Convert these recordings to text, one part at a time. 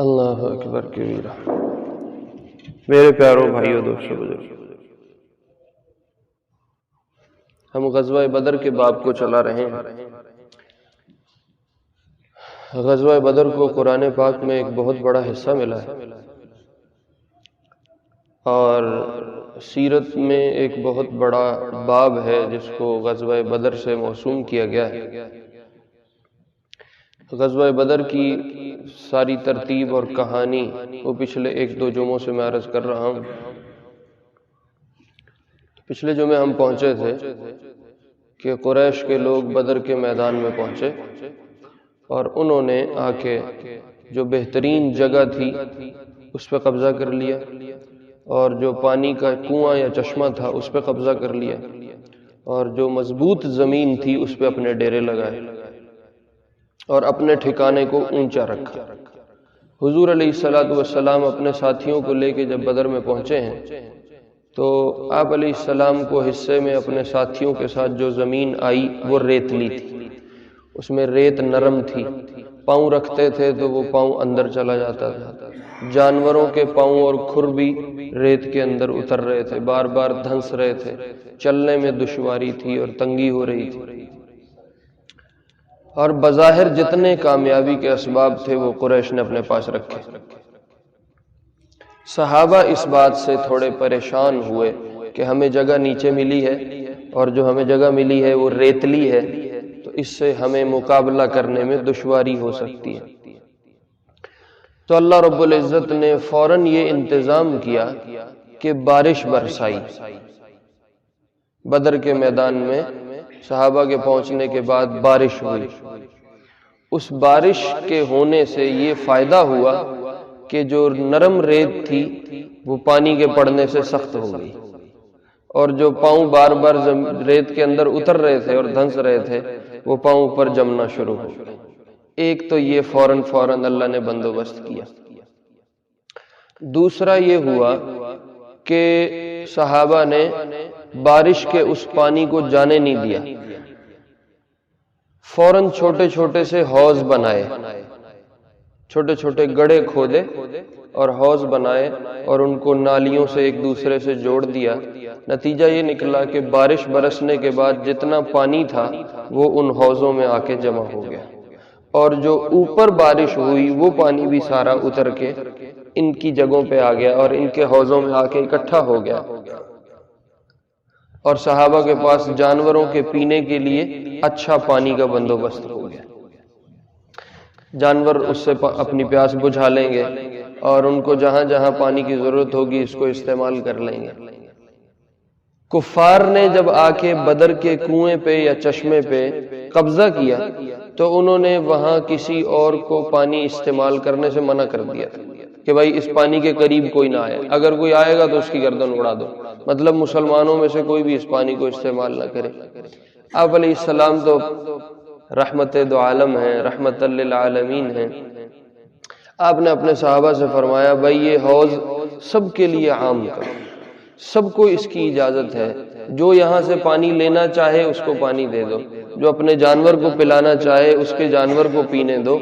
اللہ اکبر کبیرہ۔ میرے پیاروں بھائیوں دوستوں بزرگوں، ہم غزوہ بدر کے باب کو چلا رہے ہیں۔ غزوہ بدر کو قرآن پاک میں ایک بہت بڑا حصہ ملا ہے، اور سیرت میں ایک بہت بڑا باب ہے جس کو غزوہ بدر سے موسوم کیا گیا ہے۔ غزوہ بدر کی ساری ترتیب اور کہانی وہ پچھلے ایک دو جمعوں سے میں عرض کر رہا ہوں۔ پچھلے جمعے ہم پہنچے تھے کہ قریش کے لوگ بدر کے میدان میں پہنچے، اور انہوں نے آ کے جو بہترین جگہ تھی اس پہ قبضہ کر لیا، اور جو پانی کا کنواں یا چشمہ تھا اس پہ قبضہ کر لیا، اور جو مضبوط زمین تھی اس پہ اپنے ڈیرے لگائے اور اپنے ٹھکانے کو اونچا رکھا۔ حضور علیہ السلام اپنے ساتھیوں کو لے کے جب بدر میں پہنچے ہیں تو آپ علیہ السلام کو حصے میں اپنے ساتھیوں کے ساتھ جو زمین آئی وہ ریتلی تھی، اس میں ریت نرم تھی، پاؤں رکھتے تھے تو وہ پاؤں اندر چلا جاتا تھا، جانوروں کے پاؤں اور کھر بھی ریت کے اندر اتر رہے تھے، بار بار دھنس رہے تھے، چلنے میں دشواری تھی اور تنگی ہو رہی تھی، اور بظاہر جتنے کامیابی کے اسباب تھے وہ قریش نے اپنے پاس رکھے۔ صحابہ اس بات سے تھوڑے پریشان ہوئے کہ ہمیں جگہ نیچے ملی ہے، اور جو ہمیں جگہ ملی ہے وہ ریتلی ہے، تو اس سے ہمیں مقابلہ کرنے میں دشواری ہو سکتی ہے۔ تو اللہ رب العزت نے فوراً یہ انتظام کیا کہ بارش برسائی۔ بدر کے میدان میں صحابہ کے پہنچنے کے بعد بارش ہوئی۔ اس بارش کے ہونے سے یہ فائدہ ہوا کہ جو نرم ریت تھی وہ پانی کے پڑنے سے سخت ہو گئی، اور جو پاؤں بار بار ریت کے اندر اتر رہے تھے اور دھنس رہے تھے وہ پاؤں پر جمنا شروع ہو گئے۔ ایک تو یہ فوراً اللہ نے بندوبست کیا۔ دوسرا یہ ہوا کہ صحابہ نے بارش کے اس پانی کو جانے نہیں دیا، فوراً چھوٹے چھوٹے سے حوض بنائے، چھوٹے چھوٹے گڑھے کھودے اور حوض بنائے، اور ان کو نالیوں سے ایک دوسرے سے جوڑ دیا۔ نتیجہ یہ نکلا کہ بارش برسنے کے بعد جتنا پانی تھا وہ ان حوضوں میں آ کے جمع ہو گیا، اور جو اوپر بارش ہوئی وہ پانی بھی سارا اتر کے ان کی جگہوں پہ آ گیا اور ان کے حوضوں میں آ کے اکٹھا ہو گیا، اور صحابہ کے پاس جانوروں کے پینے کے لیے اچھا پانی کا بندوبست ہو گیا۔ جانور اس سے اپنی پیاس بجھا لیں گے، اور ان کو جہاں جہاں پانی کی ضرورت ہوگی اس کو استعمال کر لیں گے۔ کفار نے جب آ کے بدر کے کنویں پہ یا چشمے پہ قبضہ کیا تو انہوں نے وہاں کسی اور کو پانی استعمال کرنے سے منع کر دیا کہ بھائی اس پانی کے قریب کوئی نہ آئے، اگر کوئی آئے گا تو اس کی گردن اڑا دو، مطلب مسلمانوں میں سے کوئی بھی اس پانی کو استعمال نہ کرے۔ آپ علیہ السلام تو رحمت دو عالم ہیں، رحمت للعالمین ہیں۔ آپ نے اپنے صحابہ سے فرمایا بھائی یہ حوض سب کے لیے عام کرو، سب کو اس کی اجازت ہے، جو یہاں سے پانی لینا چاہے اس کو پانی دے دو، جو اپنے جانور کو پلانا چاہے اس کے جانور کو پینے دو۔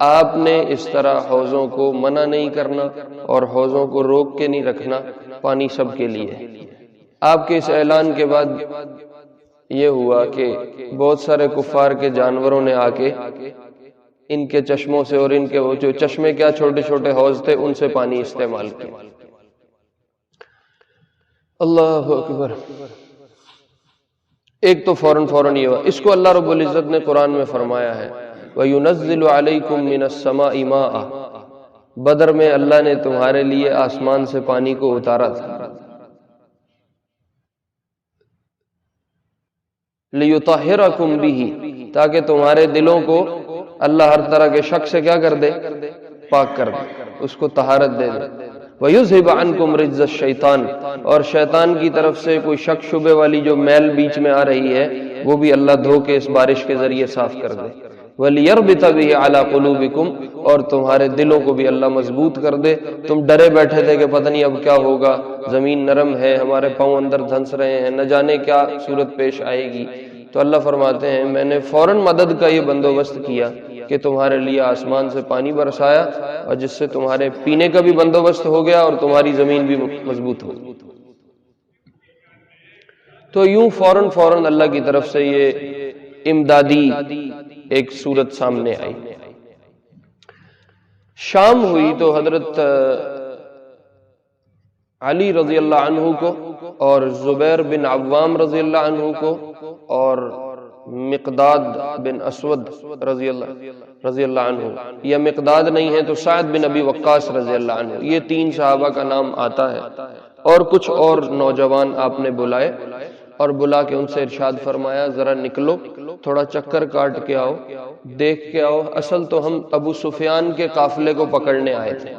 آپ نے اس طرح حوضوں کو منع نہیں کرنا اور حوضوں کو روک کے نہیں رکھنا، پانی سب کے لیے ہے۔ آپ کے اس اعلان کے بعد یہ ہوا کہ بہت سارے کفار کے جانوروں نے آ کے ان کے چشموں سے، اور ان کے وہ جو چشمے کیا چھوٹے چھوٹے حوض تھے ان سے پانی استعمال کیا۔ اللہ اکبر۔ ایک تو فوراً یہ ہوا۔ اس کو اللہ رب العزت نے قرآن میں فرمایا ہے وَيُنَزِّلُ عَلَيْكُم مِّنَ السَّمَاءِ مَاءً، بدر میں اللہ نے تمہارے لیے آسمان سے پانی کو اتارا تھا، لِيُطَهِّرَكُم بِهِ، تاکہ تمہارے دلوں کو اللہ ہر طرح کے شک سے کیا کر دے، پاک کر دے، اس کو طہارت دے دے۔ وَيُذْهِبَ عَنْكُمْ رِجْزَ الشَّيْطَانِ، اور شیطان کی طرف سے کوئی شک شبے والی جو میل بیچ میں آ رہی ہے وہ بھی اللہ دھو کے اس بارش کے ذریعے صاف کر دے۔ وَلِيَرْبِطَ بِهِ عَلَى قُلُوبِكُمْ، اور تمہارے دلوں کو بھی اللہ مضبوط کر دے۔ تم ڈرے بیٹھے تھے کہ پتہ نہیں اب کیا ہوگا، زمین نرم ہے، ہمارے پاؤں اندر دھنس رہے ہیں، نہ جانے کیا صورت پیش آئے گی، تو اللہ فرماتے ہیں میں نے فوراً مدد کا یہ بندوبست کیا کہ تمہارے لیے آسمان سے پانی برسایا اور جس سے تمہارے پینے کا بھی بندوبست ہو گیا اور تمہاری زمین بھی مضبوط ہو گئی۔ تو یوں فوراً اللہ کی طرف سے یہ امدادی ایک صورت سامنے آئی۔ شام ہوئی تو حضرت علی رضی اللہ عنہ کو اور زبیر بن عوام رضی اللہ عنہ کو اور مقداد بن اسود رضی اللہ عنہ، یا مقداد نہیں ہے تو سعد بن ابی وقاص رضی اللہ عنہ، یہ تین صحابہ کا نام آتا ہے، اور کچھ اور نوجوان آپ نے بلائے اور بلا کے ان سے ارشاد فرمایا ذرا نکلو، تھوڑا چکر کاٹ کے آؤ، دیکھ کے آؤ، اصل تو ہم ابو سفیان کے قافلے کو پکڑنے آئے تھے،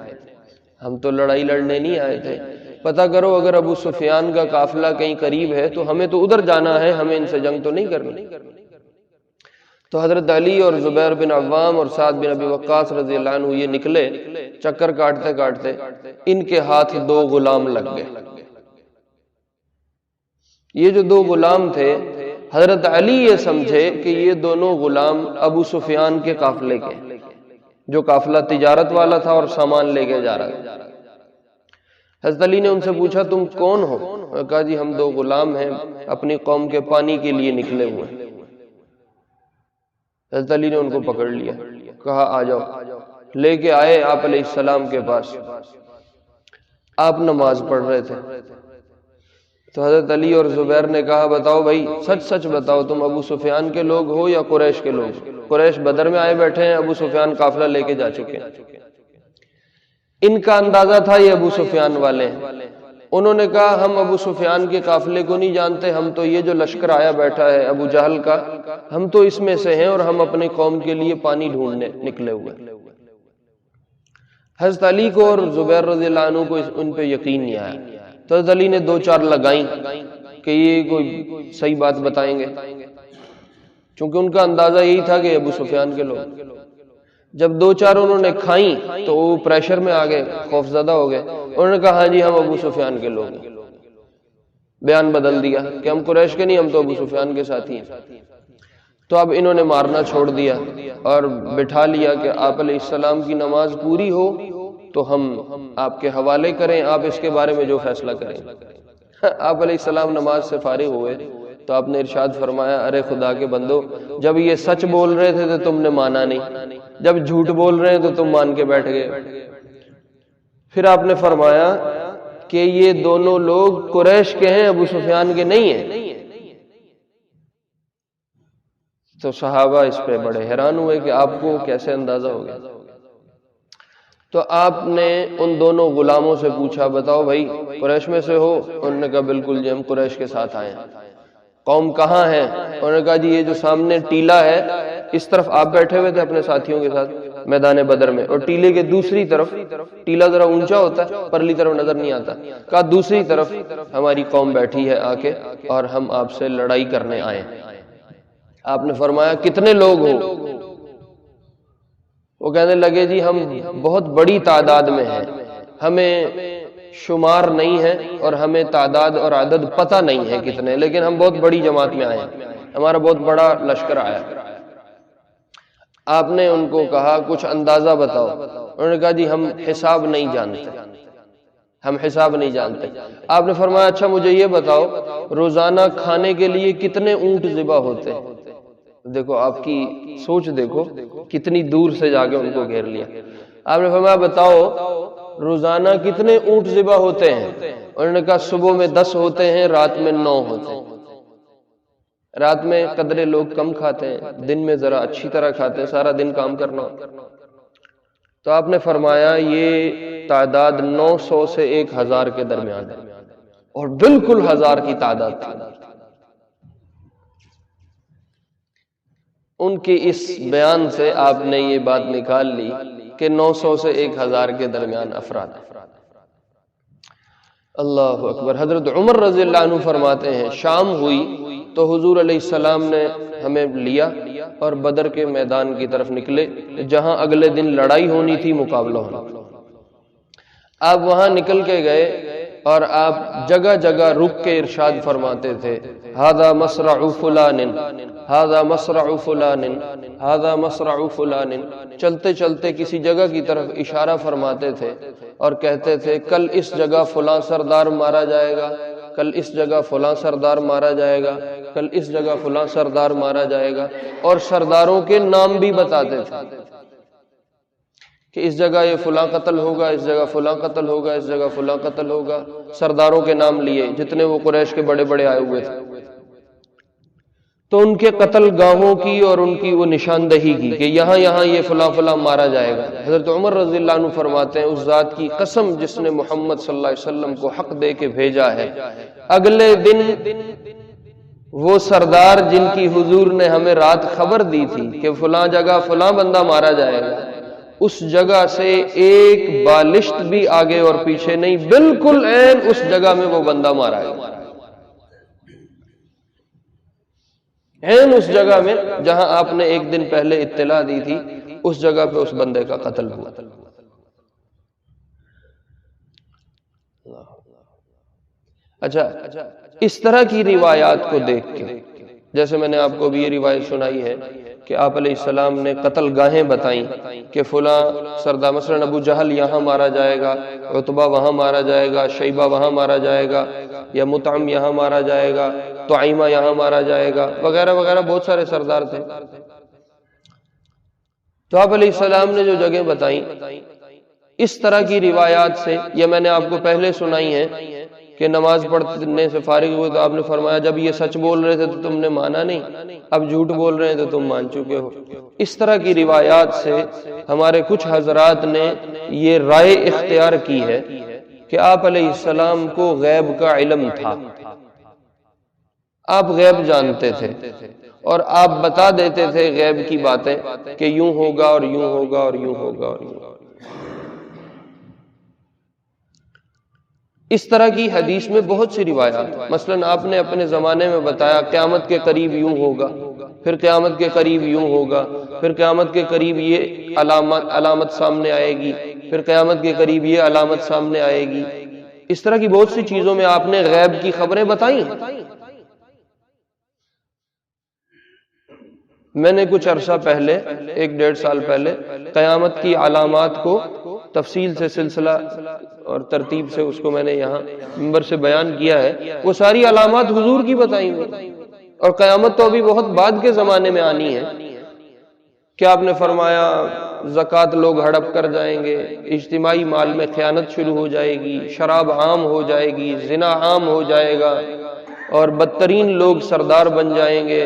ہم تو لڑائی لڑنے نہیں آئے تھے، پتہ کرو اگر ابو سفیان کا قافلہ کہیں قریب ہے تو ہمیں تو ادھر جانا ہے، ہمیں ان سے جنگ تو نہیں کرنی۔ تو حضرت علی اور زبیر بن عوام اور سعد بن ابی وقاص رضی اللہ عنہ یہ نکلے، چکر کاٹتے کاٹتے ان کے ہاتھ دو غلام لگ گئے۔ یہ جو دو غلام تھے حضرت علی یہ سمجھے کہ یہ دونوں غلام ابو سفیان کے قافلے کے، جو قافلہ تجارت والا تھا اور سامان لے کے جا رہا تھا۔ حضرت علی نے ان سے پوچھا تم کون ہو؟ کہا جی ہم دو غلام ہیں، اپنی قوم کے پانی کے لیے نکلے ہوئے ہیں۔ حضرت علی نے ان کو پکڑ لیا، کہا آ جاؤ، لے کے آئے آپ علیہ السلام کے پاس۔ آپ نماز پڑھ رہے تھے تو حضرت علی اور زبیر نے کہا بتاؤ بھائی، سچ سچ بتاؤ تم ابو سفیان کے لوگ ہو یا قریش کے لوگ؟ قریش بدر میں آئے بیٹھے ہیں، ابو سفیان قافلہ لے کے جا چکے ہیں۔ ان کا اندازہ تھا یہ ابو سفیان والے ہیں۔ انہوں نے کہا ہم ابو سفیان کے قافلے کو نہیں جانتے، ہم تو یہ جو لشکر آیا بیٹھا ہے ابو جہل کا، ہم تو اس میں سے ہیں اور ہم اپنی قوم کے لیے پانی ڈھونڈنے نکلے ہوئے۔ حضرت علی کو اور زبیر رضی اللہ عنہ کو ان پہ یقین نہیں آیا، تو حضرت علی نے دو چار لگائیں کہ یہ کوئی صحیح بات بتائیں گے، چونکہ ان کا اندازہ یہی تھا کہ ابو سفیان کے لوگ۔ جب دو چار انہوں نے کھائیں تو وہ پریشر میں آ گئے، خوف زدہ ہو گئے، انہوں نے کہا ہاں جی ہم ابو سفیان کے لوگ ہیں۔ بیان بدل دیا کہ ہم قریش کے نہیں، ہم تو ابو سفیان کے ساتھی ہیں۔ تو اب انہوں نے مارنا چھوڑ دیا اور بٹھا لیا کہ آپ علیہ السلام کی نماز پوری ہو تو ہم آپ کے حوالے کریں، آپ اس کے بارے میں جو فیصلہ کریں۔ آپ علیہ السلام نماز سے فارغ ہوئے تو آپ نے ارشاد فرمایا ارے خدا کے بندو، جب یہ سچ بول رہے تھے تو تم نے مانا نہیں، جب جھوٹ بول رہے ہیں تو تم مان کے بیٹھ گئے۔ پھر آپ نے فرمایا کہ یہ دونوں لوگ قریش کے ہیں، ابو سفیان کے نہیں ہیں۔ تو صحابہ اس پہ بڑے حیران ہوئے کہ آپ کو کیسے اندازہ ہو گیا۔ تو آپ نے ان دونوں غلاموں سے پوچھا بتاؤ بھائی قریش میں سے ہو؟ انہوں نے کہا بالکل جی ہم قریش کے ساتھ آئے ہیں۔ قوم کہاں ہے؟ انہوں نے کہا جی یہ جو سامنے ٹیلہ ہے اس طرف آپ بیٹھے ہوئے تھے اپنے ساتھیوں کے ساتھ میدان بدر میں، اور ٹیلے کے دوسری طرف، ٹیلہ ذرا اونچا ہوتا ہے پرلی طرف نظر نہیں آتا، کہا دوسری طرف ہماری قوم بیٹھی ہے آ کے اور ہم آپ سے لڑائی کرنے آئے ہیں۔ آپ نے فرمایا کتنے لوگ ہو؟ وہ کہنے لگے جی ہم بہت بڑی تعداد میں ہیں، ہمیں شمار نہیں ہے اور ہمیں تعداد اور عدد پتہ نہیں ہے کتنے، لیکن ہم بہت بڑی جماعت میں آئے ہیں، ہمارا بہت بڑا لشکر آیا۔ آپ نے ان کو کہا کچھ اندازہ بتاؤ۔ انہوں نے کہا جی ہم حساب نہیں جانتے، ہم حساب نہیں جانتے۔ آپ نے فرمایا اچھا مجھے یہ بتاؤ روزانہ کھانے کے لیے کتنے اونٹ ذبح ہوتے ہیں؟ دیکھو آپ کی سوچ دیکھو کتنی دور سے جا کے ان کو گھیر لیا۔ آپ نے فرمایا بتاؤ روزانہ کتنے اونٹ ذبح ہوتے ہیں؟ انہوں نے کہا صبح میں 10 ہوتے ہیں، رات میں 9 ہوتے ہیں۔ رات میں قدرے لوگ کم کھاتے ہیں، دن میں ذرا اچھی طرح کھاتے ہیں، سارا دن کام کرنا۔ تو آپ نے فرمایا یہ تعداد 900 سے 1000 کے درمیان ہے، اور بالکل 1000 کی تعداد تھی۔ ان کی اس بیان سے آپ نے یہ بات نکال لی کہ 900 سے 1000 کے درمیان افراد۔ اللہ اکبر۔ حضرت عمر رضی اللہ عنہ فرماتے ہیں شام ہوئی تو حضور علیہ السلام نے ہمیں لیا اور بدر کے میدان کی طرف نکلے جہاں اگلے دن لڑائی ہونی تھی، مقابلہ ہونا۔ آپ وہاں نکل کے گئے اور آپ جگہ جگہ رک کے ارشاد فرماتے تھے ھذا مصرع فلان، ھذا مصرع فلان، ھذا مصرع فلان، چلتے چلتے کسی جگہ کی طرف اشارہ فرماتے تھے اور کہتے تھے کل اس جگہ فلاں سردار مارا جائے گا، کل اس جگہ فلاں سردار مارا جائے گا، کل اس جگہ فلاں سردار مارا جائے گا، اور سرداروں کے نام بھی بتاتے تھے کہ اس جگہ یہ فلاں قتل ہوگا، اس جگہ فلاں قتل ہوگا، اس جگہ فلاں قتل ہوگا، سرداروں کے نام لیے جتنے وہ قریش کے بڑے بڑے آئے ہوئے تھے، تو ان کے قتل گاہوں کی اور ان کی وہ نشاندہی کی کہ یہاں یہاں یہ فلاں فلاں مارا جائے گا۔ حضرت عمر رضی اللہ عنہ فرماتے ہیں اس ذات کی قسم جس نے محمد صلی اللہ علیہ وسلم کو حق دے کے بھیجا ہے، اگلے دن وہ سردار جن کی حضور نے ہمیں رات خبر دی تھی کہ فلاں جگہ فلاں بندہ مارا جائے گا، اس جگہ سے ایک بالشت بھی آگے اور پیچھے نہیں، بالکل عین اس جگہ میں وہ بندہ مارا گیا، عین اس جگہ میں جہاں آپ نے ایک دن پہلے اطلاع دی تھی، اس جگہ پہ اس بندے کا قتل ہوا۔ اچھا، اس طرح کی روایات کو دیکھ کے، جیسے میں نے آپ کو بھی یہ روایت سنائی ہے کہ آپ علیہ السلام نے قتل گاہیں بتائیں کہ فلاں سردار مثلا ابو جہل یہاں مارا جائے گا، عتبہ وہاں مارا جائے گا، شیبہ وہاں مارا جائے گا، یا مطعم یہاں مارا جائے گا، طعیمہ یہاں مارا جائے گا، وغیرہ وغیرہ، بہت سارے سردار تھے۔ تو آپ علیہ السلام نے جو جگہ بتائیں اس طرح کی روایات سے، یہ میں نے آپ کو پہلے سنائی ہے کہ نماز پڑھنے سے فارغ ہوئے تو آپ نے فرمایا جب یہ سچ بول رہے تھے تو تم نے مانا نہیں، اب جھوٹ بول رہے ہیں تو تم مان چکے ہو۔ اس طرح کی روایات سے ہمارے کچھ حضرات نے یہ رائے اختیار کی ہے کہ آپ علیہ السلام کو غیب کا علم تھا، آپ غیب جانتے تھے اور آپ بتا دیتے تھے غیب کی باتیں کہ یوں ہوگا اور یوں ہوگا اور یوں ہوگا اور یوں ہوگا۔ اس طرح کی حدیث میں بہت سی روایات، مثلا آپ نے اپنے زمانے میں بتایا قیامت کے قریب یوں ہوگا، پھر قیامت کے قریب یوں ہوگا، پھر قیامت کے قریب یہ علامت سامنے آئے گی، پھر قیامت کے قریب یہ علامت سامنے آئے گی۔ اس طرح کی بہت سی چیزوں میں آپ نے غیب کی خبریں بتائی ہیں۔ میں نے کچھ عرصہ پہلے، 1-1.5 سال پہلے، قیامت کی علامات کو تفصیل سے، سلسلہ اور ترتیب سے اس کو میں نے یہاں منبر سے بیان کیا ہے۔ وہ ساری علامات حضور کی بتائی ہوئی، اور قیامت تو ابھی بہت بعد کے زمانے میں آنی ہے کہ آپ نے فرمایا زکوٰۃ لوگ ہڑپ کر جائیں گے، اجتماعی مال میں خیانت شروع ہو جائے گی، شراب عام ہو جائے گی، زنا عام ہو جائے گا، اور بدترین لوگ سردار بن جائیں گے،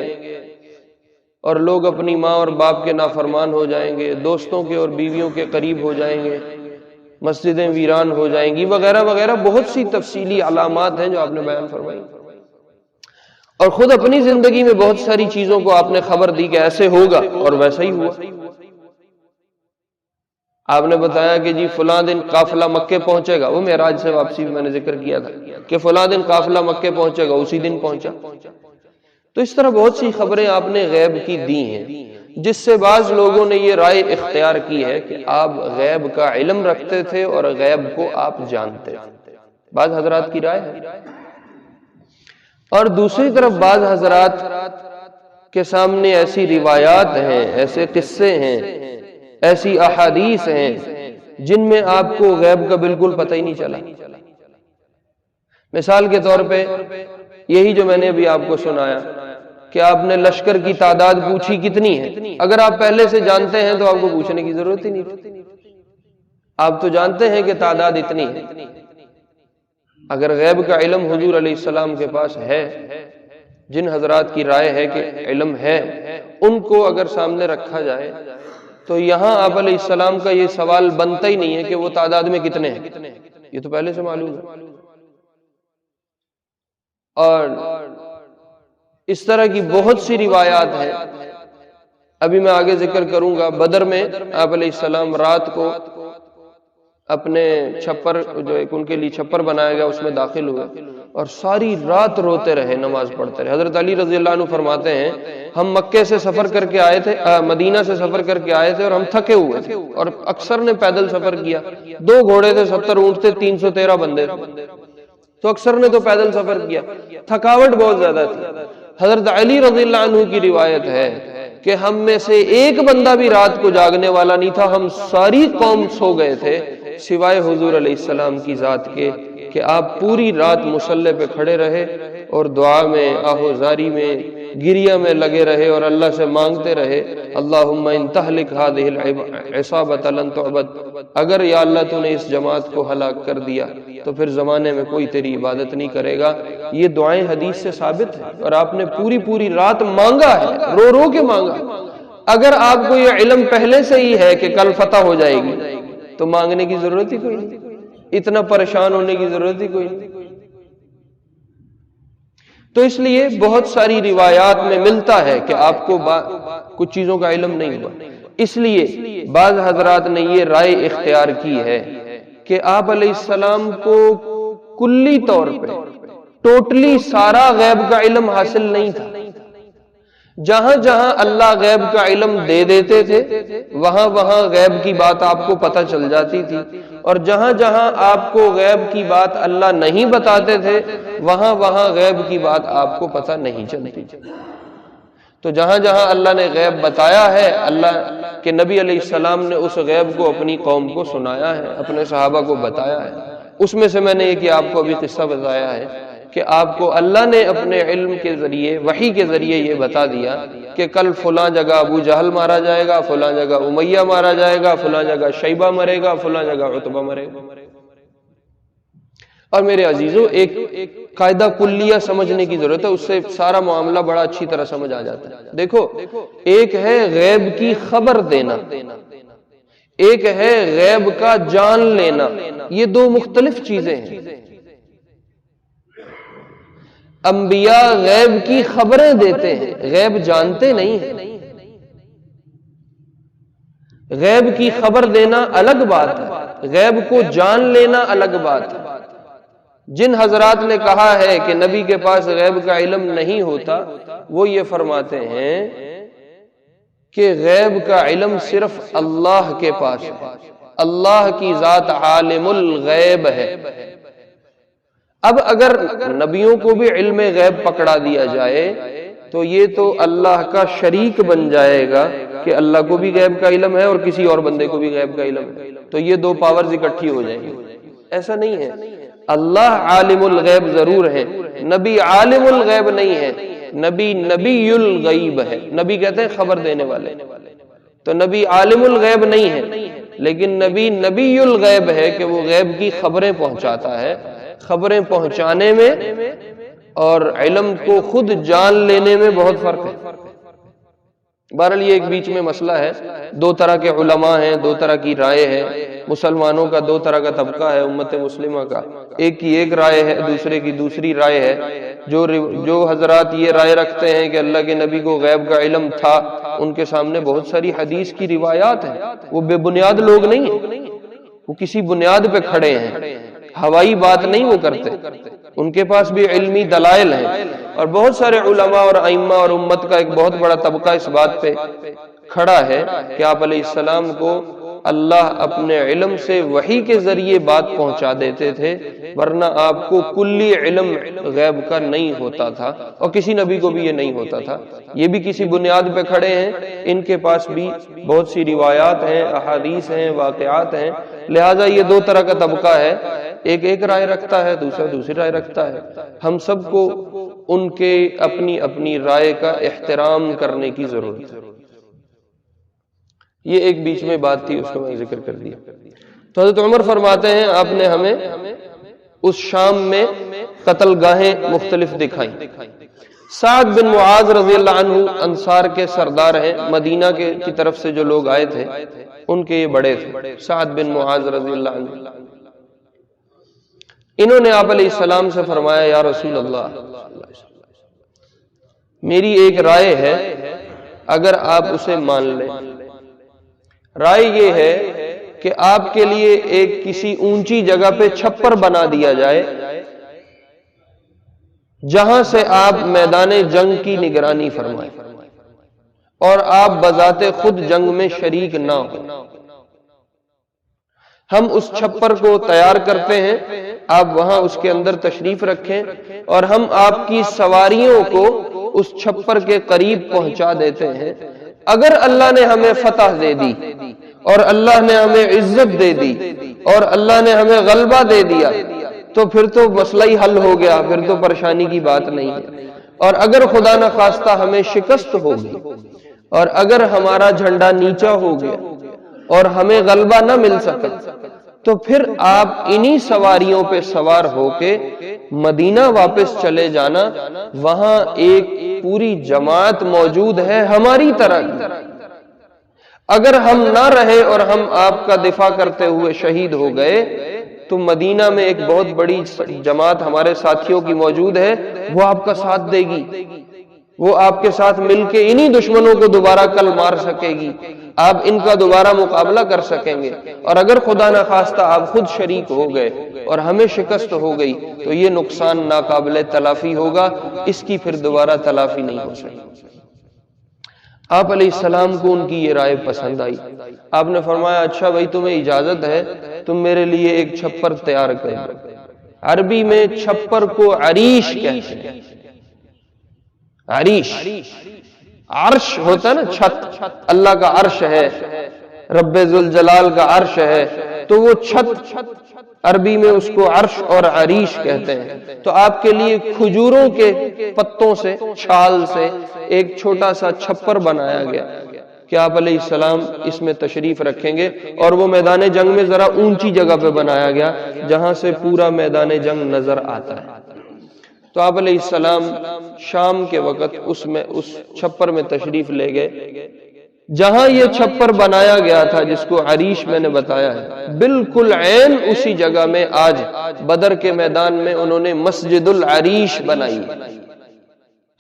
اور لوگ اپنی ماں اور باپ کے نافرمان ہو جائیں گے، دوستوں کے اور بیویوں کے قریب ہو جائیں گے، مسجدیں ویران ہو جائیں گی، وغیرہ وغیرہ، بہت سی تفصیلی علامات ہیں جو آپ نے بیان فرمائی، اور خود اپنی زندگی میں بہت ساری چیزوں کو آپ نے خبر دی کہ ایسے ہوگا، اور ویسا ہی ہوا۔ آپ نے بتایا کہ جی فلاں دن قافلہ مکے پہنچے گا، وہ معراج سے واپسی میں نے ذکر کیا تھا کہ فلاں دن قافلہ مکے پہنچے گا، اسی دن پہنچا۔ تو اس طرح بہت سی خبریں آپ نے غیب کی دی ہیں، جس سے بعض لوگوں نے یہ رائے اختیار کی ہے کہ آپ غیب کا علم رکھتے تھے اور غیب کو آپ جانتے تھے۔ بعض حضرات کی رائے ہے، اور دوسری طرف بعض حضرات کے سامنے ایسی روایات ہیں، ایسے قصے ہیں، ایسی احادیث ہیں جن میں آپ کو غیب کا بالکل پتہ ہی نہیں چلا۔ مثال کے طور پہ یہی جو میں نے ابھی آپ کو سنایا کہ آپ نے لشکر کی تعداد پوچھی کتنی ہے، اگر آپ پہلے سے جانتے ہیں تو آپ کو پوچھنے کی ضرورت ہی نہیں تھی، آپ تو جانتے ہیں کہ تعداد اتنی ہے۔ اگر غیب کا علم حضور علیہ السلام کے پاس ہے، جن حضرات کی رائے ہے کہ علم ہے، ان کو اگر سامنے رکھا جائے تو یہاں آپ علیہ السلام کا یہ سوال بنتا ہی نہیں ہے کہ وہ تعداد میں کتنے ہیں، یہ تو پہلے سے معلوم ہے۔ اور اس طرح کی بہت سی روایات ہیں، ابھی میں آگے ذکر کروں گا۔ بدر میں آپ علیہ السلام رات کو اپنے چھپر، جو ایک ان کے لیے چھپر بنایا گیا، اس میں داخل ہوئے اور ساری رات روتے رہے، نماز پڑھتے رہے۔ حضرت علی رضی اللہ عنہ فرماتے ہیں ہم مکے سے سفر کر کے آئے تھے، مدینہ سے سفر کر کے آئے تھے، اور ہم تھکے ہوئے تھے، اور اکثر نے پیدل سفر کیا، 2 گھوڑے تھے، 70 اونٹ تھے، 313 بندے تھے، تو اکثر نے تو پیدل سفر کیا، تھکاوٹ بہت زیادہ تھی۔ حضرت علی رضی اللہ عنہ کی روایت ہے کہ ہم میں سے ایک بندہ بھی رات کو جاگنے والا نہیں تھا، ہم ساری قوم سو گئے تھے سوائے حضور علیہ السلام کی ذات کے، کہ آپ پوری رات مصلی پہ کھڑے رہے اور دعا میں، آہوزاری میں، گریہ میں لگے رہے اور اللہ سے مانگتے رہے، اللہم ان تہلک ہذہ العصابۃ لن تعبد، اگر یا اللہ تو نے اس جماعت کو ہلاک کر دیا تو پھر زمانے میں کوئی تیری عبادت نہیں کرے گا۔ یہ دعائیں حدیث سے ثابت ہیں اور آپ نے پوری پوری رات مانگا ہے، رو رو کے مانگا۔ اگر آپ کو یہ علم پہلے سے ہی ہے کہ کل فتح ہو جائے گی تو مانگنے کی ضرورت ہی کوئی نہیں، اتنا پریشان ہونے کی ضرورت ہی کوئی نہیں۔ تو اس لیے بہت ساری روایات میں ملتا ہے کہ آپ کو کچھ چیزوں کا علم نہیں ہوا، اس لیے بعض حضرات نے یہ رائے اختیار کی ہے کہ آپ علیہ السلام کو کلی طور پہ ٹوٹلی سارا غیب کا علم حاصل نہیں تھا۔ جہاں جہاں اللہ غیب کا علم دے دیتے تھے وہاں وہاں غیب کی بات آپ کو پتہ چل جاتی تھی، اور جہاں جہاں آپ کو غیب کی بات اللہ نہیں بتاتے تھے وہاں وہاں غیب کی بات آپ کو پتہ نہیں چلتی۔ تو جہاں جہاں اللہ نے غیب بتایا ہے، اللہ کے نبی علیہ السلام نے اس غیب کو اپنی قوم کو سنایا ہے، اپنے صحابہ کو بتایا ہے۔ اس میں سے میں نے ایک آپ کو ابھی قصہ بتایا ہے کہ آپ کو اللہ نے اپنے علم کے ذریعے، وحی کے ذریعے یہ بتا دیا کہ کل فلاں جگہ ابو جہل مارا جائے گا، فلاں جگہ امیہ مارا جائے گا، فلاں جگہ شیبہ مرے گا، فلاں جگہ عتبہ مرے گا۔ اور میرے عزیزو، ایک قاعدہ کلیہ سمجھنے کی ضرورت ہے، اس سے سارا معاملہ بڑا اچھی طرح سمجھ آ جاتا ہے۔ دیکھو، ایک ہے غیب کی خبر دینا، ایک ہے غیب کا جان لینا، یہ دو مختلف چیزیں ہیں۔ انبیاء غیب کی خبریں دیتے ہیں، غیب جانتے نہیں ہیں۔ غیب کی خبر دینا الگ بات ہے، غیب کو جان لینا الگ بات ہے۔ جن حضرات نے کہا ہے کہ نبی کے پاس غیب کا علم نہیں ہوتا، وہ یہ فرماتے ہیں کہ غیب کا علم صرف اللہ کے پاس ہے، اللہ کی ذات عالم الغیب ہے۔ اب اگر نبیوں کو بھی علم غیب پکڑا دیا جائے تو یہ تو اللہ کا شریک بن جائے گا کہ اللہ کو بھی غیب کا علم ہے اور کسی اور بندے کو بھی غیب کا علم ہے، تو یہ دو پاورز اکٹھی ہو جائیں گی۔ ایسا نہیں ہے، اللہ عالم الغیب ضرور ہے، نبی عالم الغیب نہیں ہے، نبی نبی الغیب ہے۔ نبی کہتے ہیں خبر دینے والے، تو نبی عالم الغیب نہیں ہے، لیکن نبی نبی الغیب ہے کہ وہ غیب کی خبریں پہنچاتا ہے۔ خبریں پہنچانے میں اور علم کو خود جان لینے میں بہت فرق ہے۔ بہرحال یہ ایک بیچ میں مسئلہ ہے، دو طرح کے علماء ہیں، دو طرح کی رائے ہے، مسلمانوں کا دو طرح کا طبقہ ہے، امت مسلمہ کا ایک کی ایک رائے ہے، دوسرے کی دوسری رائے ہے۔ جو حضرات یہ رائے رکھتے ہیں کہ اللہ کے نبی کو غیب کا علم تھا، ان کے سامنے بہت ساری حدیث کی روایات ہیں، وہ بے بنیاد لوگ نہیں ہیں، وہ کسی بنیاد پہ کھڑے ہیں، ہوائی بات نہیں وہ کرتے، ان کے پاس بھی علمی دلائل ہیں۔ اور بہت سارے علماء اور ائمہ اور امت کا ایک بہت بڑا طبقہ اس بات پہ کھڑا ہے کہ آپ علیہ السلام کو اللہ اپنے علم سے وحی کے ذریعے بات پہنچا دیتے تھے، ورنہ آپ کو کلی علم غیب کا نہیں ہوتا تھا، اور کسی نبی کو بھی یہ نہیں ہوتا تھا۔ یہ بھی کسی بنیاد پہ کھڑے ہیں، ان کے پاس بھی بہت سی روایات ہیں، احادیث ہیں، واقعات ہیں، لہٰذا یہ دو طرح کا طبقہ ہے، ایک ایک رائے رکھتا ہے، دوسرا دوسری رائے رکھتا ہے۔ ہم سب کو ان کے اپنی اپنی رائے کا احترام کرنے کی ضرورت ہے۔ یہ ایک بیچ میں بات تھی، اس کو میں ذکر کر دیا۔ تو حضرت عمر فرماتے ہیں آپ نے ہمیں اس شام میں قتل گاہیں مختلف دکھائیں۔ سعد بن معاذ رضی اللہ عنہ انصار کے سردار ہیں، مدینہ کی طرف سے جو لوگ آئے تھے ان کے یہ بڑے تھے، سعد بن معاذ رضی اللہ عنہ۔ انہوں نے آپ علیہ السلام سے فرمایا، یا رسول اللہ، میری ایک رائے ہے، اگر آپ اسے مان لیں۔ رائے یہ ہے کہ آپ کے لیے ایک کسی اونچی جگہ پہ چھپر بنا دیا جائے جہاں سے آپ میدان جنگ کی نگرانی فرمائیں اور آپ بذات خود جنگ میں شریک نہ ہوں۔ ہم اس چھپر کو تیار کرتے ہیں، آپ وہاں اس کے اندر تشریف رکھیں اور ہم آپ کی سواریوں کو اس چھپر کے قریب پہنچا دیتے ہیں۔ اگر اللہ نے ہمیں فتح دے دی اور اللہ نے ہمیں عزت دے دی اور اللہ نے ہمیں غلبہ دے دیا تو پھر تو مسئلہ ہی حل ہو گیا، پھر تو پریشانی کی بات نہیں ہے۔ اور اگر خدا نہ خواستہ ہمیں شکست ہوگی اور اگر ہمارا جھنڈا نیچا ہو گیا اور ہمیں غلبہ نہ مل سکا تو پھر آپ انہی سواریوں پہ سوار ہو کے مدینہ واپس چلے جانا، وہاں ایک پوری جماعت موجود ہے ہماری طرح کی۔ اگر ہم نہ رہے اور ہم آپ کا دفاع کرتے ہوئے شہید ہو گئے تو مدینہ میں ایک بہت بڑی جماعت ہمارے ساتھیوں کی موجود ہے، وہ آپ کا ساتھ دے گی، وہ آپ کے ساتھ مل کے انہی دشمنوں کو دوبارہ کل مار سکے گی، آپ ان کا دوبارہ مقابلہ کر سکیں گے۔ اور اگر خدا نہ خواستہ آپ خود شریک ہو گئے اور ہمیں شکست ہو گئی تو یہ نقصان ناقابل تلافی ہوگا، اس کی پھر دوبارہ تلافی نہیں ہو سکتی۔ آپ علیہ السلام کو ان کی یہ رائے پسند آئی۔ آپ نے فرمایا اچھا بھائی تمہیں اجازت ہے، تم میرے لیے ایک چھپر تیار کر دو۔ عربی میں چھپر کو عریش کہتے ہیں۔ عریش، عرش ہوتا ہے نا چھت، اللہ کا عرش ہے، رب ذوالجلال کا عرش ہے، تو وہ چھت عربی میں اس کو عرش اور عریش کہتے ہیں۔ تو آپ کے لیے کھجوروں کے پتوں سے، چھال سے ایک چھوٹا سا چھپر بنایا گیا کہ آپ علیہ السلام اس میں تشریف رکھیں گے، اور وہ میدان جنگ میں ذرا اونچی جگہ پہ بنایا گیا جہاں سے پورا میدان جنگ نظر آتا ہے۔ تو آپ علیہ السلام شام کے وقت اس چھپر میں تشریف لے گئے۔ جہاں یہ چھپر بنایا گیا تھا جس کو عریش میں نے بتایا ہے، بالکل عین اسی جگہ میں آج بدر کے میدان میں انہوں نے مسجد العریش بنائی۔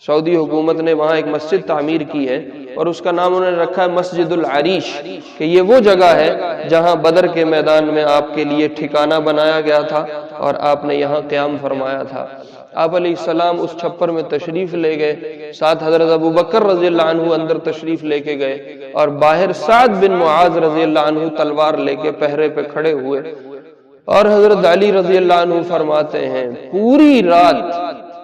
سعودی حکومت نے وہاں ایک مسجد تعمیر کی ہے اور اس کا نام انہوں نے رکھا ہے مسجد العریش، کہ یہ وہ جگہ ہے جہاں بدر کے میدان میں آپ کے لیے ٹھکانہ بنایا گیا تھا اور آپ نے یہاں قیام فرمایا تھا۔ آپ علیہ السلام اس چھپر میں تشریف لے گئے، ساتھ حضرت ابو بکر رضی اللہ عنہ اندر تشریف لے کے گئے، اور باہر سعد بن معاذ رضی اللہ عنہ تلوار لے کے پہرے پہ کھڑے ہوئے، اور حضرت علی رضی اللہ عنہ فرماتے ہیں پوری رات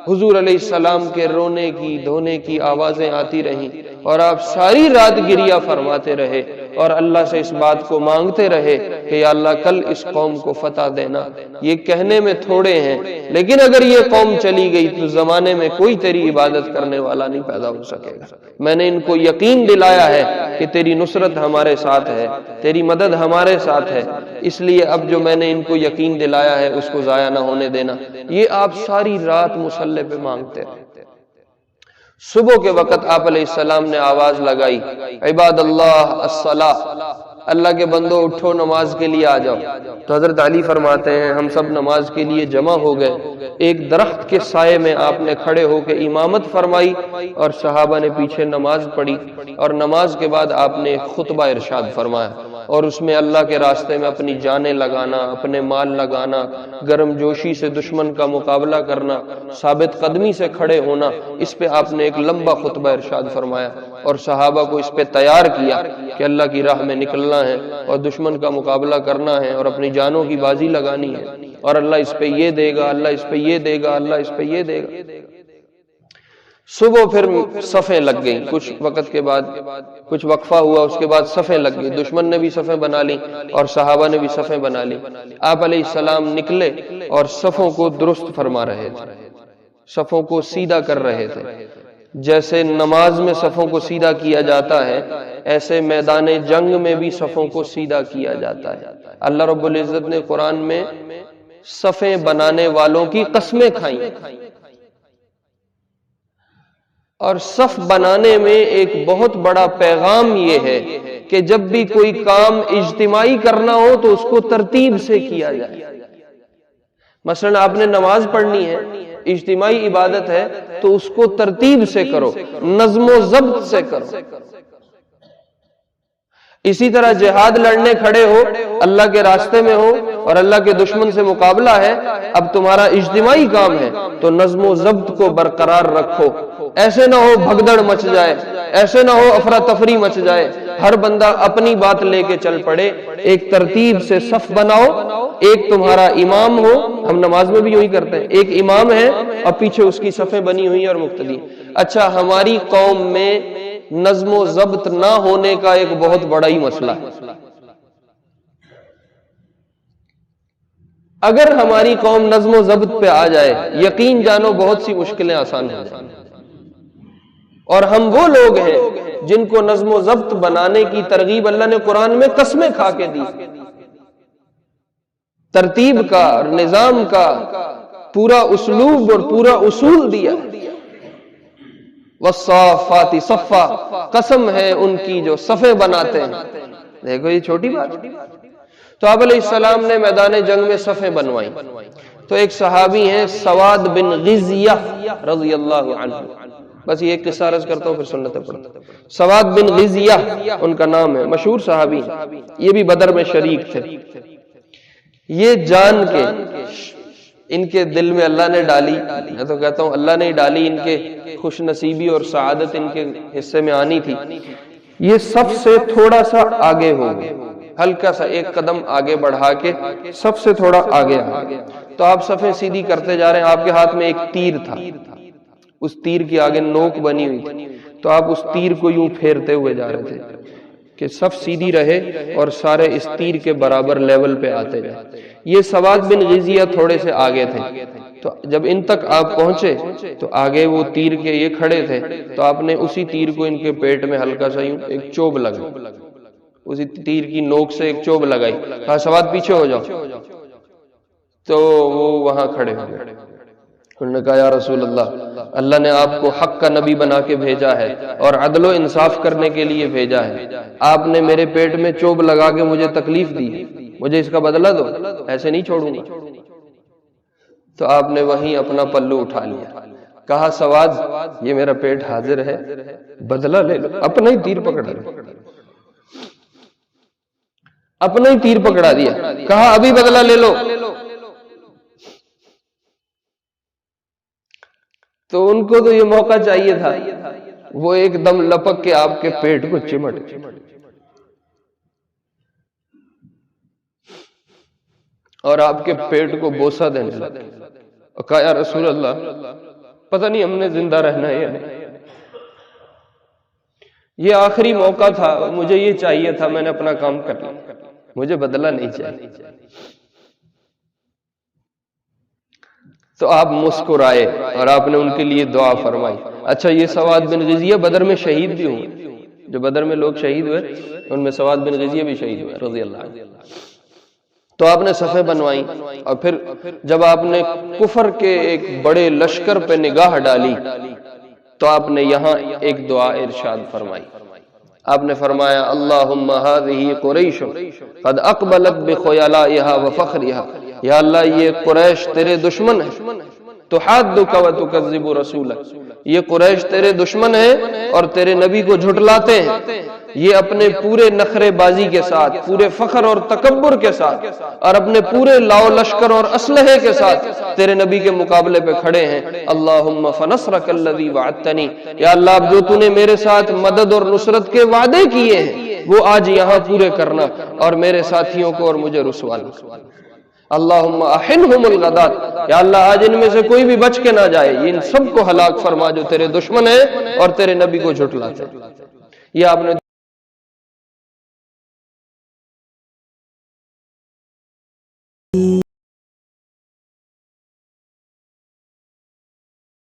حضور علیہ السلام کے رونے کی دھونے کی آوازیں آتی رہیں، اور آپ ساری رات گریہ فرماتے رہے اور اللہ سے اس بات کو مانگتے رہے کہ یا اللہ کل اس قوم کو فتح دینا۔ یہ کہنے میں تھوڑے ہیں لیکن اگر یہ قوم چلی گئی تو زمانے میں کوئی تیری عبادت کرنے والا نہیں پیدا ہو سکے گا۔ میں نے ان کو یقین دلایا ہے کہ تیری نصرت ہمارے ساتھ ہے، تیری مدد ہمارے ساتھ ہے، اس لیے اب جو میں نے ان کو یقین دلایا ہے اس کو ضائع نہ ہونے دینا۔ یہ آپ ساری رات مصلی پہ مانگتے رہے۔ صبح کے وقت آپ علیہ السلام نے آواز لگائی، عباد اللہ الصلاۃ، اللہ کے بندو اٹھو نماز کے لیے آ جاؤ۔ تو حضرت علی فرماتے ہیں ہم سب نماز کے لیے جمع ہو گئے، ایک درخت کے سائے میں آپ نے کھڑے ہو کے امامت فرمائی اور صحابہ نے پیچھے نماز پڑھی، اور نماز کے بعد آپ نے ایک خطبہ ارشاد فرمایا، اور اس میں اللہ کے راستے میں اپنی جانیں لگانا، اپنے مال لگانا، گرم جوشی سے دشمن کا مقابلہ کرنا، ثابت قدمی سے کھڑے ہونا، اس پہ آپ نے ایک لمبا خطبہ ارشاد فرمایا اور صحابہ کو اس پہ تیار کیا کہ اللہ کی راہ میں نکلنا ہے اور دشمن کا مقابلہ کرنا ہے اور اپنی جانوں کی بازی لگانی ہے، اور اللہ اس پہ یہ دے گا، اللہ اس پہ یہ دے گا، اللہ اس پہ یہ دے گا۔ صبح پھر صفیں لگ گئیں، کچھ وقت کے بعد کچھ وقفہ ہوا، اس کے بعد صفیں لگ گئی، دشمن نے بھی صفیں بنا لی اور صحابہ نے بھی صفیں بنا لی۔ آپ علیہ السلام نکلے اور صفوں کو درست فرما رہے تھے، صفوں کو سیدھا کر رہے تھے۔ جیسے نماز میں صفوں کو سیدھا کیا جاتا ہے، ایسے میدان جنگ میں بھی صفوں کو سیدھا کیا جاتا ہے۔ اللہ رب العزت نے قرآن میں صفیں بنانے والوں کی قسمیں کھائیں، اور صف بنانے میں ایک بہت بڑا پیغام یہ ہے کہ جب بھی کوئی کام اجتماعی کرنا ہو تو اس کو ترتیب سے کیا جائے۔ مثلا آپ نے نماز پڑھنی ہے، اجتماعی عبادت ہے، تو اس کو ترتیب سے کرو، نظم و ضبط سے کرو۔ اسی طرح جہاد لڑنے کھڑے ہو، اللہ کے راستے میں ہو اور اللہ کے دشمن سے مقابلہ ہے، اب تمہارا اجتماعی کام ہے تو نظم و ضبط کو برقرار رکھو، ایسے نہ ہو بھگدڑ مچ جائے، ایسے نہ ہو افراتفری مچ جائے، ہر بندہ اپنی بات لے کے چل پڑے، ایک ترتیب سے صف بناؤ، ایک تمہارا امام ہو، ہم نماز میں بھی یوں ہی کرتے ہیں، ایک امام ہے اور پیچھے اس کی صفیں بنی ہوئی اور مقتدی۔ اچھا، ہماری قوم میں نظم و ضبط نہ ہونے کا ایک بہت بڑا ہی مسئلہ ہے۔ اگر ہماری قوم نظم و ضبط پہ آ جائے، یقین جانو بہت سی مشکلیں آسان ہو جائیں۔ اور ہم وہ لوگ ہیں جن کو نظم و ضبط بنانے کی ترغیب اللہ نے قرآن میں قسمیں کھا کے دی، ترتیب کا اور نظام کا پورا اسلوب اور پورا اصول دیا۔ والصافات صفا، قسم ہے ان کی جو صفیں بناتے ہیں۔ دیکھو یہ چھوٹی بات، تو آپ علیہ السلام نے میدان جنگ میں صفیں بنوائی، تو ایک صحابی ہیں سواد بن غزیہ رضی اللہ عنہ، بس یہ ایک قصہ عرض کرتا ہوں پھر سنتیں پڑھتا ہوں۔ سواد بن غزیہ ان کا نام ہے، مشہور صحابی، یہ بھی بدر میں شریک تھے۔ یہ جان کے ان کے دل میں اللہ نے ڈالی، میں تو کہتا ہوں اللہ نے ڈالی، ان کے خوش نصیبی اور سعادت ان کے حصے میں آنی تھی، یہ سب سے تھوڑا سا آگے ہو گئے، ہلکا سا ایک قدم آگے بڑھا کے سب سے تھوڑا آگے آ گئے۔ تو آپ صفیں سیدھی کرتے جا رہے ہیں، آپ کے ہاتھ میں ایک تیر تھا، اس تیر کی آگے نوک بنی ہوئی تھی، تو آپ اس تیر کو یوں پھیرتے ہوئے جا رہے تھے کہ صف سیدھی رہے اور سارے اس تیر کے برابر لیول پہ آتے جائیں۔ یہ سواد بن غزیہ تھوڑے سے آگے تھے، تو جب ان تک آپ پہنچے تو آگے وہ تیر کے یہ کھڑے تھے، تو آپ نے اسی تیر کو ان کے پیٹ میں ہلکا سا یوں ایک چوب لگائی، اسی تیر کی نوک سے ایک چوب لگائی، کہا سواد پیچھے ہو جاؤ، تو وہ وہاں کھڑے ہو گئے۔ انہوں نے کہا یا رسول اللہ، اللہ نے آپ کو حق کا نبی بنا کے بھیجا ہے اور عدل و انصاف کرنے کے لیے بھیجا ہے، آپ نے میرے پیٹ میں چوب لگا کے مجھے تکلیف دی، مجھے اس کا بدلہ دو، ایسے نہیں چھوڑوں گا۔ تو آپ نے وہیں اپنا پلو اٹھا لیا، کہا سواد یہ میرا پیٹ حاضر ہے، بدلہ لے لو، اپنا ہی تیر پکڑا لو، اپنا ہی تیر پکڑا دیا، کہا ابھی بدلہ لے لو۔ تو ان کو تو یہ موقع چاہیے تھا، وہ ایک دم لپک کے آپ کے پیٹ کو چمٹ، اور آپ کے پیٹ کو بوسہ دینے لگے، اور کہا یا رسول اللہ پتہ نہیں ہم نے زندہ رہنا ہے یا نہیں، یہ آخری موقع تھا، مجھے یہ چاہیے تھا، میں نے اپنا کام کر لیا، مجھے بدلہ نہیں چاہیے۔ تو آپ مسکرائے اور آپ نے ان کے لیے دعا فرمائی۔ اچھا، یہ سواد بن غزیہ بدر میں شہید بھی ہوئے، جو بدر میں لوگ شہید ہوئے ان میں سواد بن غزیہ بھی شہید ہوئے رضی اللہ عنہ۔ تو آپ نے صفیں بنوائی، اور پھر جب آپ نے کفر کے ایک بڑے لشکر پہ نگاہ ڈالی تو آپ نے یہاں ایک دعا ارشاد فرمائی۔ آپ نے فرمایا اللہم هذه قریش قد اقبلت بخیلائها وفخرها، یا اللہ یہ قریش تیرے دشمن ہے، تحادک وتکذب رسولک، یہ قریش تیرے دشمن ہیں اور تیرے نبی کو جھٹلاتے ہیں، یہ اپنے پورے نخرے بازی کے ساتھ، پورے فخر اور تکبر کے ساتھ اور اپنے پورے لاؤ لشکر اور اسلحے کے ساتھ تیرے نبی کے مقابلے پہ کھڑے ہیں۔ اللہم فنصرک الذی وعدتنی، یا اللہ اب جو تو نے میرے ساتھ مدد اور نصرت کے وعدے کیے ہیں وہ آج یہاں پورے کرنا، اور میرے ساتھیوں کو اور مجھے رسوا نہ۔ اللہم احنہم الغدات، یا اللہ آج ان میں سے کوئی بھی بچ کے نہ جائے، ان سب کو ہلاک فرما جو تیرے دشمن ہیں اور تیرے نبی کو جھٹلاتے ہیں۔ یہ آپ نے